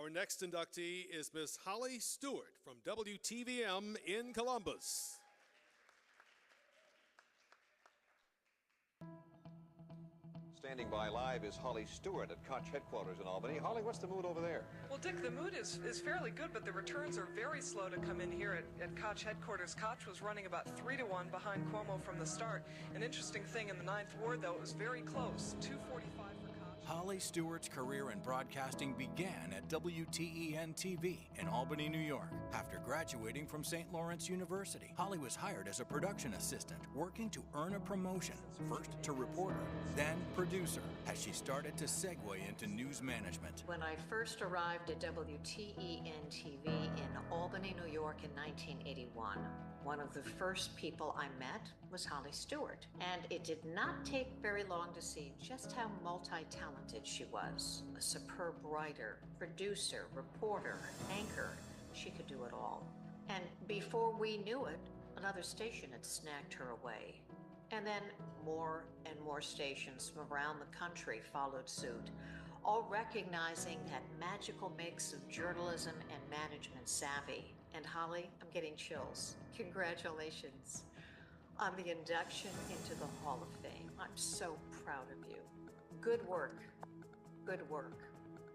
Our next inductee is Miss Holly Steuart from WTVM in Columbus. Standing by live is Holly Steuart at Koch headquarters in Albany. Holly, what's the mood over there? Well, Dick, the mood is fairly good, but the returns are very slow to come in here at Koch headquarters. Koch was running about 3-1 behind Cuomo from the start. An interesting thing in the 9th ward, though, it was very close, 2:45 for Koch. Holly Stewart's career in broadcasting began at WTEN TV in Albany, New York. After graduating from St. Lawrence University, Holly was hired as a production assistant, working to earn a promotion, first to reporter, then producer, as she started to segue into news management. When I first arrived at WTEN TV in Albany, New York in 1981, one of the first people I met was Holly Steuart, and it did not take very long to see just how multi-talented she was. A superb writer, producer, reporter, anchor. She could do it all. And before we knew it, another station had snagged her away. And then more and more stations from around the country followed suit, all recognizing that magical mix of journalism and management savvy. And Holly, I'm getting chills. Congratulations on the induction into the Hall of Fame. I'm so proud of you. Good work. Good work.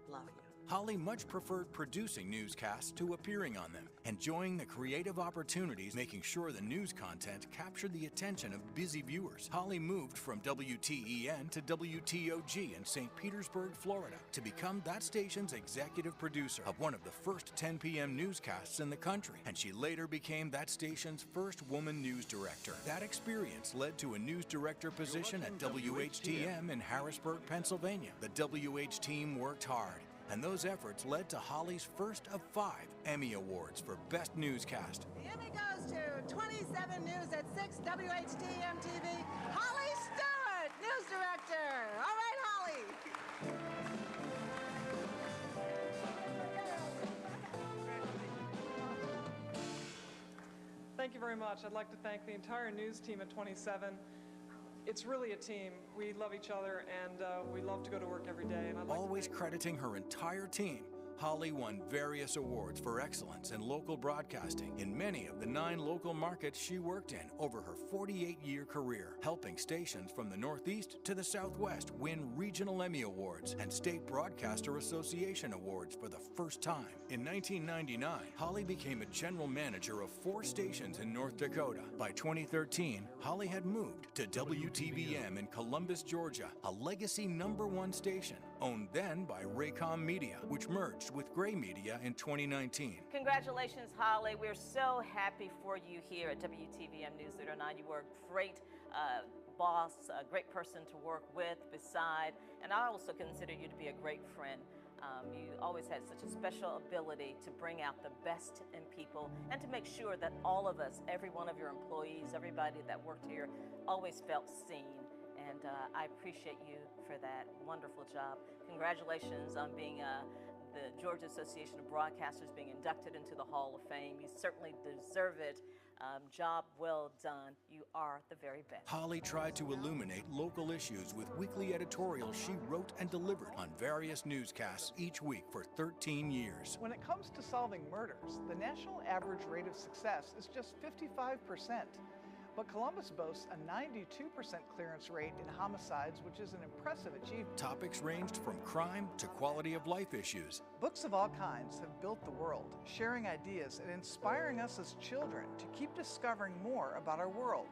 Love you. Holly much preferred producing newscasts to appearing on them, enjoying the creative opportunities, making sure the news content captured the attention of busy viewers. Holly moved from WTEN to WTOG in St. Petersburg, Florida, to become that station's executive producer of one of the first 10 p.m. newscasts in the country, and she later became that station's first woman news director. That experience led to a news director position at WHTM in Harrisburg, Pennsylvania. The WH team worked hard, and those efforts led to Holly's first of 5 Emmy Awards for Best Newscast. The Emmy goes to 27 News at 6 WHTM TV, Holly Steuart, News Director. All right, Holly. Thank you very much. I'd like to thank the entire news team at 27. It's really a team. We love each other, and we love to go to work every day. And I'd like Always crediting her entire team, Holly won various awards for excellence in local broadcasting in many of the 9 local markets she worked in over her 48-year career, helping stations from the Northeast to the Southwest win regional Emmy Awards and State Broadcaster Association Awards for the first time. In 1999, Holly became a general manager of 4 stations in North Dakota. By 2013, Holly had moved to WTVM in Columbus, Georgia, a legacy #1 station, owned then by Raycom Media, which merged with Gray Media in 2019. Congratulations, Holly. We're so happy for you here at WTVM News Leader 9. You were a great boss, a great person to work with, beside, and I also consider you to be a great friend. You always had such a special ability to bring out the best in people and to make sure that all of us, every one of your employees, everybody that worked here, always felt seen. And I appreciate you for that wonderful job. Congratulations on being the Georgia Association of Broadcasters being inducted into the Hall of Fame. You certainly deserve it. Job well done. You are the very best. Holly tried to illuminate local issues with weekly editorials she wrote and delivered on various newscasts each week for 13 years. When it comes to solving murders, the national average rate of success is just 55%. But Columbus boasts a 92% clearance rate in homicides, which is an impressive achievement. Topics ranged from crime to quality of life issues. Books of all kinds have built the world, sharing ideas and inspiring us as children to keep discovering more about our world.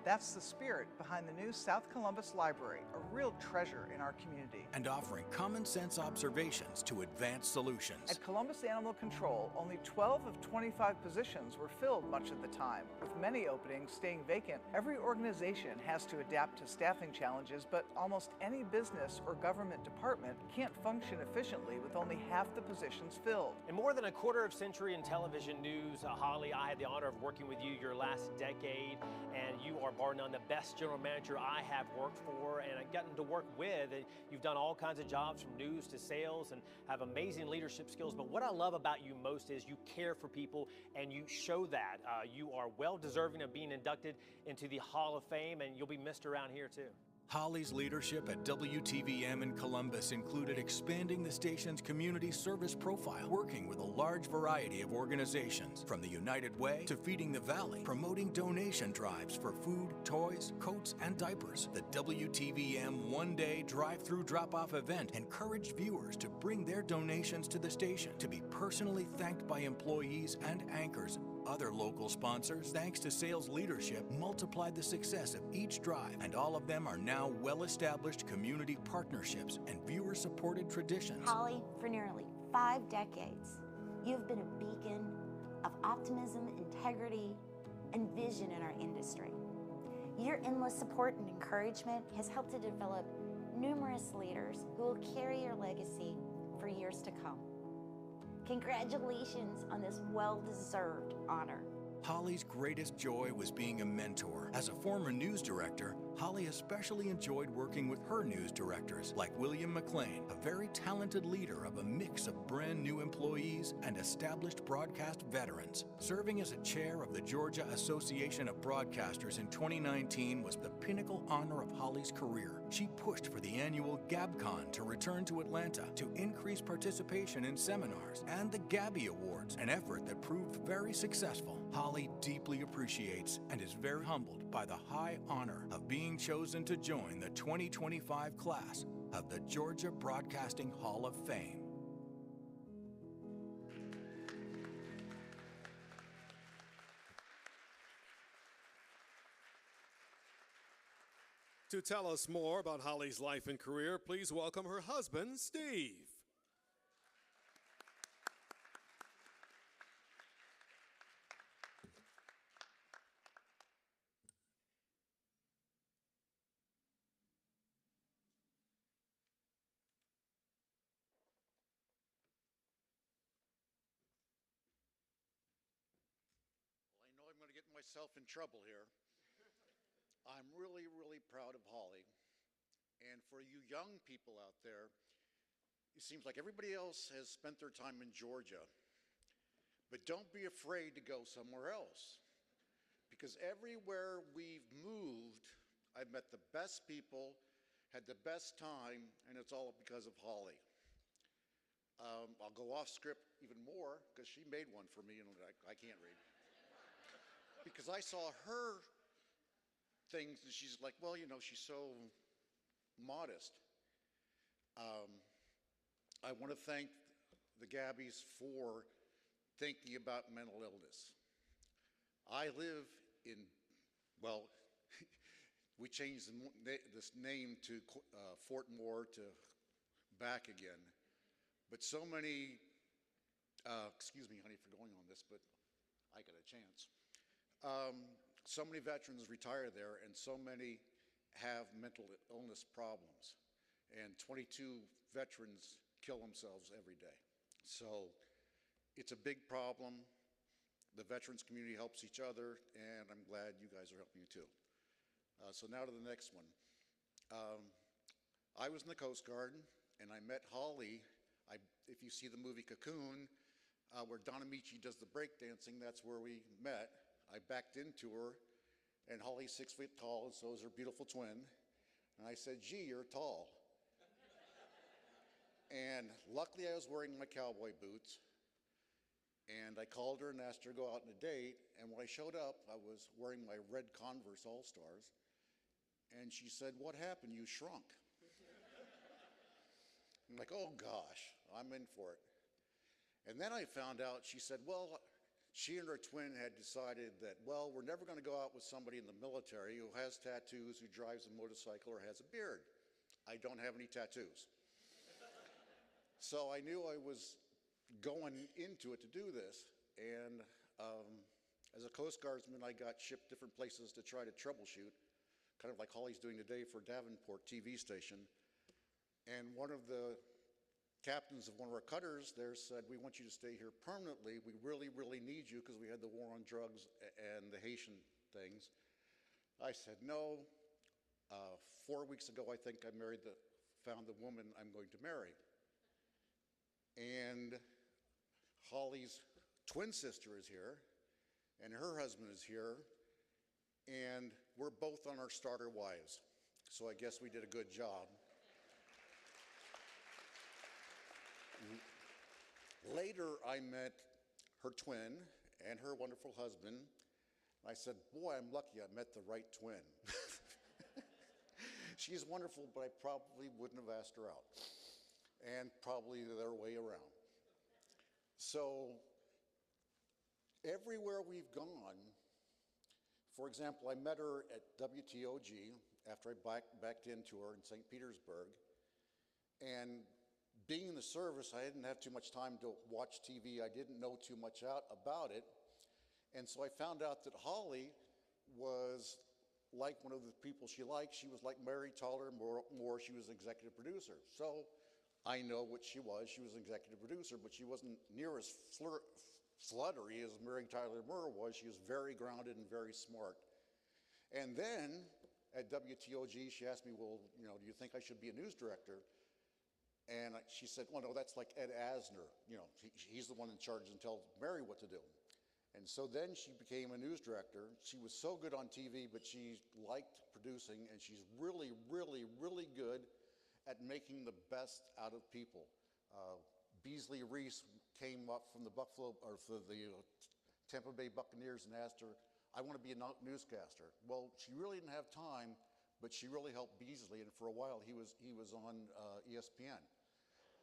That's the spirit behind the new South Columbus Library, a real treasure in our community. And offering common sense observations to advance solutions. At Columbus Animal Control, only 12 of 25 positions were filled much of the time, with many openings staying vacant. Every organization has to adapt to staffing challenges, but almost any business or government department can't function efficiently with only half the positions filled. In more than a quarter of century in television news, Holly, I had the honor of working with you your last decade, and you are bar none the best general manager I have worked for and I've gotten to work with. You've done all kinds of jobs from news to sales and have amazing leadership skills. But what I love about you most is you care for people and you show that. You are well deserving of being inducted into the Hall of Fame, and you'll be missed around here too. Holly's leadership at WTVM in Columbus included expanding the station's community service profile, working with a large variety of organizations, from the United Way to Feeding the Valley, promoting donation drives for food, toys, coats, and diapers. The WTVM one-day drive-through drop-off event encouraged viewers to bring their donations to the station to be personally thanked by employees and anchors. Other local sponsors, thanks to sales leadership, multiplied the success of each drive, and all of them are now well-established community partnerships and viewer-supported traditions. Holly, for nearly 5 decades, you've been a beacon of optimism, integrity, and vision in our industry. Your endless support and encouragement has helped to develop numerous leaders who will carry your legacy for years to come. Congratulations on this well-deserved honor. Holly's greatest joy was being a mentor. As a former news director, Holly especially enjoyed working with her news directors, like William McLean, a very talented leader of a mix of brand new employees and established broadcast veterans. Serving as a chair of the Georgia Association of Broadcasters in 2019 was the pinnacle honor of Holly's career. She pushed for the annual GABCon to return to Atlanta to increase participation in seminars, and the GAB Awards, an effort that proved very successful. Holly deeply appreciates and is very humbled by the high honor of being chosen to join the 2025 class of the Georgia Broadcasting Hall of Fame. To tell us more about Holly's life and career, please welcome her husband, Steve. I know I'm going to get myself in trouble here. I'm really, really proud of Holly. And for you young people out there, it seems like everybody else has spent their time in Georgia. But don't be afraid to go somewhere else. Because everywhere we've moved, I've met the best people, had the best time, and it's all because of Holly. I'll go off script even more because she made one for me and I can't read. Because I saw her things and she's like, well, you know, she's so modest. I want to thank the Gabbies for thinking about mental illness. I live in, well, we changed this name to Fort Moore to back again. But so many, excuse me, honey, for going on this, but I got a chance. So many veterans retire there, and so many have mental illness problems. And 22 veterans kill themselves every day. So it's a big problem. The veterans community helps each other, and I'm glad you guys are helping me too. So now to the next one. I was in the Coast Guard, and I met Holly. If you see the movie Cocoon, where Don Amici does the breakdancing, that's where we met. I backed into her, and Holly's 6 feet tall, and so is her beautiful twin. And I said, gee, you're tall. And luckily I was wearing my cowboy boots, and I called her and asked her to go out on a date, and when I showed up, I was wearing my red Converse All-Stars, and she said, what happened? You shrunk. I'm like, oh gosh, I'm in for it. And then I found out, she said, well, she and her twin had decided that, well, we're never going to go out with somebody in the military who has tattoos, who drives a motorcycle, or has a beard. I don't have any tattoos. So I knew I was going into it to do this. And as a Coast Guardsman, I got shipped different places to try to troubleshoot, kind of like Holly's doing today for Davenport TV station. And one of the captains of one of our cutters there said, we want you to stay here permanently. We really, really need you, because we had the war on drugs and the Haitian things. I said, no. 4 weeks ago, I think I found the woman I'm going to marry. And Holly's twin sister is here, and her husband is here, and we're both on our starter wives. so I guess we did a good job. Later, I met her twin and her wonderful husband. I said, boy, I'm lucky I met the right twin. She's wonderful, but I probably wouldn't have asked her out. And probably the other way around. So everywhere we've gone, for example, I met her at WTOG after I backed into her in St. Petersburg. And being in the service, I didn't have too much time to watch TV. I didn't know too much about it. And so I found out that Holly was like one of the people she liked. She was like Mary Tyler Moore. She was executive producer. So I know what she was. She was an executive producer, but she wasn't near as fluttery as Mary Tyler Moore was. She was very grounded and very smart. And then at WTOG, she asked me, well, you know, do you think I should be a news director? And she said, well, no, that's like Ed Asner. You know, he's the one in charge and tells Mary what to do. And so then she became a news director. She was so good on TV, but she liked producing, and she's really, really, really good at making the best out of people. Beasley Reese came up from the Tampa Bay Buccaneers and asked her, I want to be a newscaster. Well, she really didn't have time, but she really helped Beasley, and for a while he was on ESPN.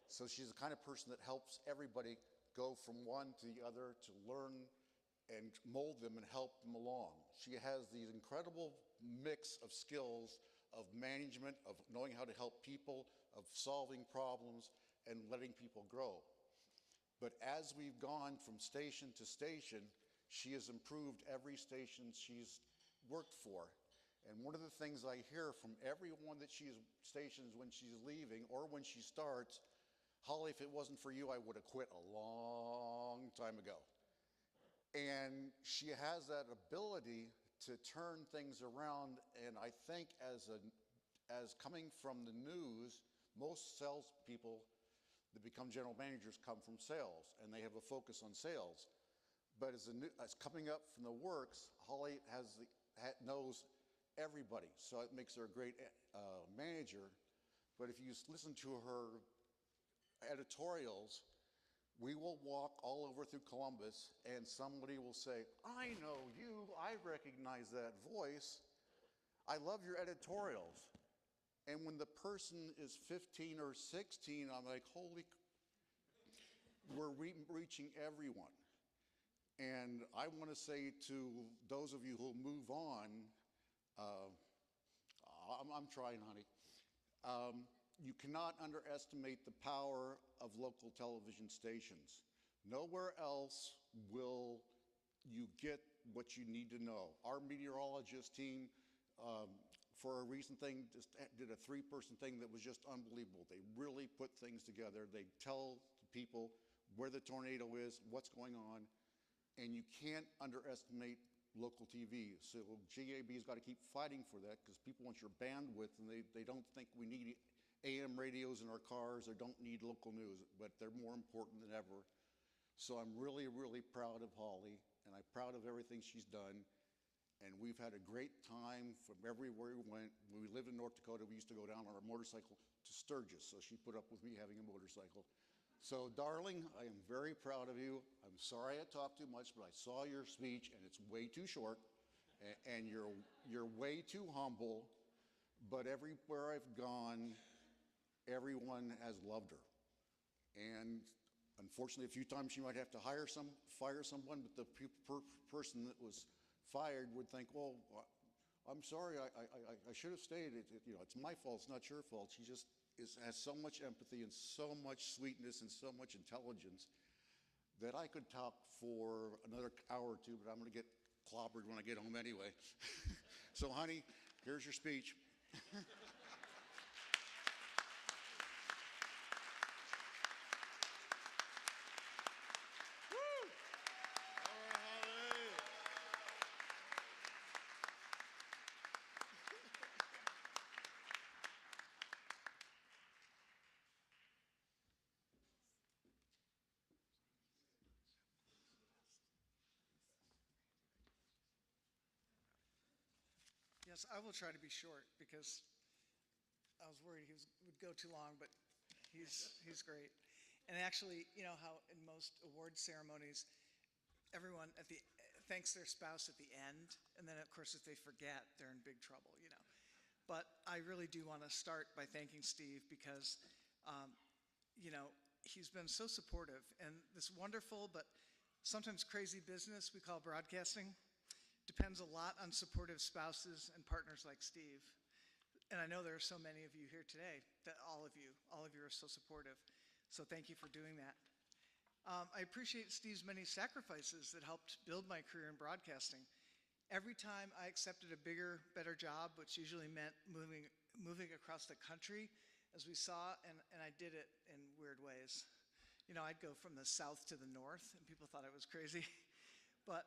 So she's the kind of person that helps everybody go from one to the other to learn and mold them and help them along. She has these incredible mix of skills of management, of knowing how to help people, of solving problems, and letting people grow. But as we've gone from station to station, she has improved every station she's worked for. And one of the things I hear from everyone that she's stations when she's leaving or when she starts, Holly, if it wasn't for you, I would have quit a long time ago. And she has that ability to turn things around, and I think as coming from the news, most salespeople that become general managers come from sales, and they have a focus on sales. But as coming up from the works, Holly knows everybody, so it makes her a great manager. But if you listen to her editorials, we will walk all over through Columbus and somebody will say, I know you, I recognize that voice, I love your editorials. And when the person is 15 or 16, I'm like, we're reaching everyone. And I want to say to those of you who move on, I'm trying, honey. You cannot underestimate the power of local television stations. Nowhere else will you get what you need to know. Our meteorologist team, for a recent thing, just did a 3-person thing that was just unbelievable. They really put things together. They tell people where the tornado is, what's going on, and you can't underestimate local TV. So GAB's got to keep fighting for that because people want your bandwidth, and they don't think we need AM radios in our cars or don't need local news, but they're more important than ever. So I'm really, really proud of Holly, and I'm proud of everything she's done. And we've had a great time from everywhere we went. When we lived in North Dakota, we used to go down on our motorcycle to Sturgis, so she put up with me having a motorcycle. So, darling, I am very proud of you. I'm sorry I talked too much, but I saw your speech, and it's way too short, and you're way too humble. But everywhere I've gone, everyone has loved her. And unfortunately, a few times she might have to fire someone, but the person that was fired would think, well, I'm sorry, I should have stayed. It's my fault, it's not your fault. She just has so much empathy and so much sweetness and so much intelligence that I could talk for another hour or two, but I'm going to get clobbered when I get home anyway. So, honey, here's your speech. Yes, I will try to be short because I was worried would go too long, but he's great. And actually, you know how in most award ceremonies, everyone thanks their spouse at the end, and then of course if they forget, they're in big trouble, you know. But I really do want to start by thanking Steve because, you know, he's been so supportive, and this wonderful but sometimes crazy business we call broadcasting depends a lot on supportive spouses and partners like Steve. And I know there are so many of you here today that all of you are so supportive. So thank you for doing that. I appreciate Steve's many sacrifices that helped build my career in broadcasting. Every time I accepted a bigger, better job, which usually meant moving across the country, as we saw, and I did it in weird ways. You know, I'd go from the south to the north, and people thought I was crazy. But,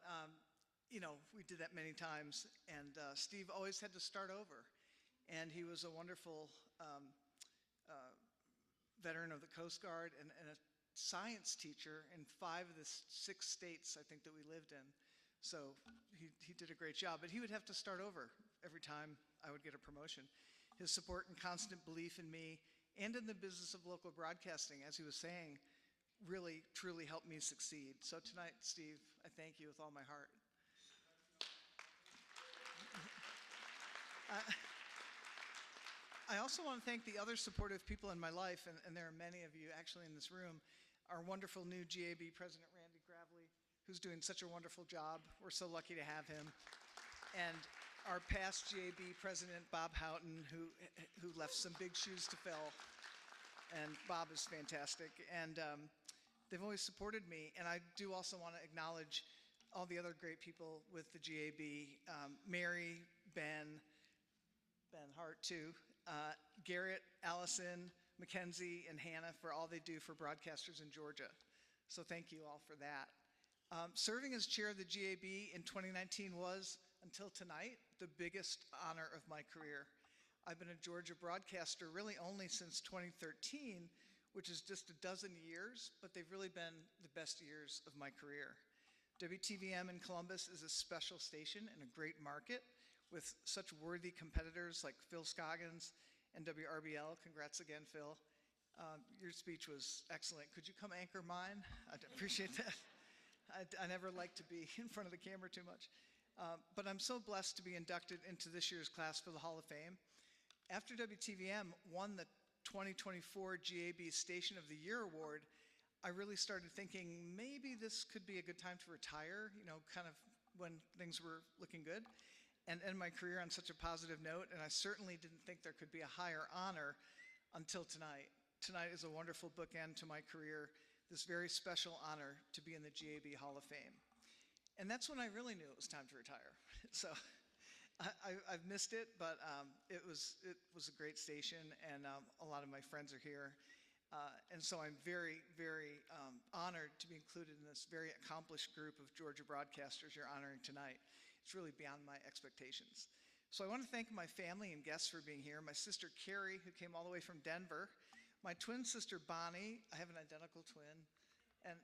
you know, we did that many times, and Steve always had to start over. And he was a wonderful veteran of the Coast Guard and a science teacher in 5 of the 6 states, I think, that we lived in. So he did a great job, but he would have to start over every time I would get a promotion. His support and constant belief in me and in the business of local broadcasting, as he was saying, really, truly helped me succeed. So tonight, Steve, I thank you with all my heart. I also want to thank the other supportive people in my life, and there are many of you actually in this room, our wonderful new GAB President, Randy Gravely, who's doing such a wonderful job. We're so lucky to have him. And our past GAB President, Bob Houghton, who left some big shoes to fill. And Bob is fantastic. And they've always supported me. And I do also want to acknowledge all the other great people with the GAB, Mary, Ben Hart too, Garrett, Allison, Mackenzie, and Hannah for all they do for broadcasters in Georgia. So thank you all for that. Serving as chair of the GAB in 2019 was, until tonight, the biggest honor of my career. I've been a Georgia broadcaster really only since 2013, which is just a dozen years, but they've really been the best years of my career. WTVM in Columbus is a special station in a great market with such worthy competitors like Phil Scoggins and WRBL. Congrats again, Phil. Your speech was excellent. Could you come anchor mine? I'd appreciate that. I never like to be in front of the camera too much. But I'm so blessed to be inducted into this year's class for the Hall of Fame. After WTVM won the 2024 GAB Station of the Year Award, I really started thinking maybe this could be a good time to retire, you know, kind of when things were looking good, and end my career on such a positive note. And I certainly didn't think there could be a higher honor until tonight. Tonight is a wonderful bookend to my career, this very special honor to be in the GAB Hall of Fame. And that's when I really knew it was time to retire. So I've missed it, but it was a great station, and a lot of my friends are here. And so I'm very, very honored to be included in this very accomplished group of Georgia broadcasters you're honoring tonight. It's really beyond my expectations. So I want to thank my family and guests for being here. My sister Carrie, who came all the way from Denver. My twin sister Bonnie, I have an identical twin. And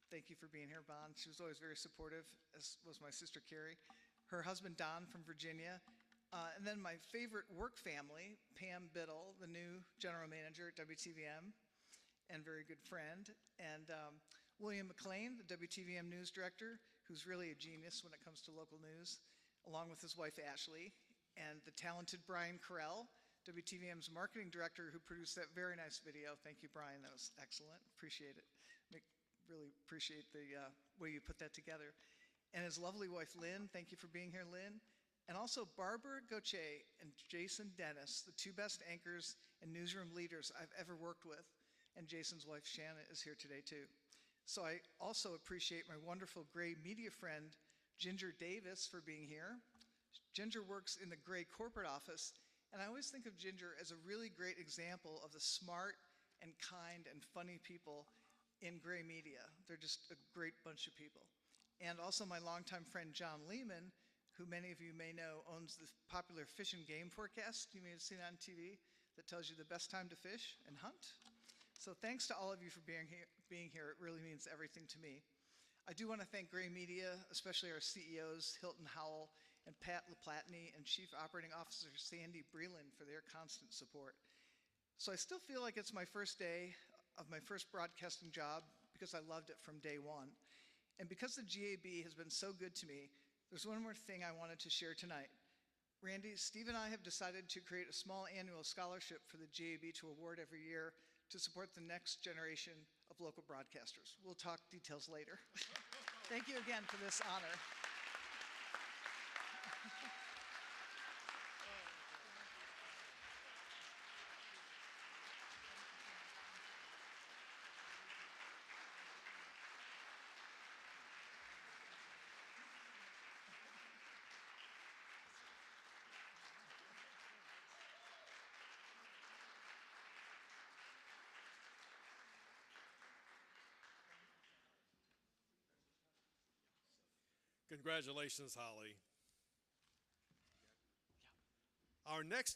thank you for being here, Bon. She was always very supportive, as was my sister Carrie. Her husband Don from Virginia. And then my favorite work family, Pam Biddle, the new general manager at WTVM, and very good friend. And William McLean, the WTVM news director, who's really a genius when it comes to local news, along with his wife Ashley. And the talented Brian Carell, WTVM's marketing director, who produced that very nice video. Thank you, Brian. That was excellent. Appreciate it. Really appreciate the way you put that together. And his lovely wife, Lynn. Thank you for being here, Lynn. And also Barbara Gauthier and Jason Dennis, the 2 best anchors and newsroom leaders I've ever worked with. And Jason's wife, Shanna, is here today, too. So I also appreciate my wonderful Gray media friend, Ginger Davis, for being here. Ginger works in the Gray corporate office, and I always think of Ginger as a really great example of the smart and kind and funny people in Gray media. They're just a great bunch of people. And also my longtime friend, John Lehman, who many of you may know owns the popular Fish and Game forecast you may have seen on TV that tells you the best time to fish and hunt. So thanks to all of you for being here. It really means everything to me. I do want to thank Gray Media, especially our CEOs, Hilton Howell and Pat LaPlatney and Chief Operating Officer Sandy Breland for their constant support. So I still feel like it's my first day of my first broadcasting job because I loved it from day one. And because the GAB has been so good to me, there's one more thing I wanted to share tonight. Randy, Steve and I have decided to create a small annual scholarship for the GAB to award every year to support the next generation of local broadcasters. We'll talk details later. Thank you again for this honor. Congratulations, Holly. Our next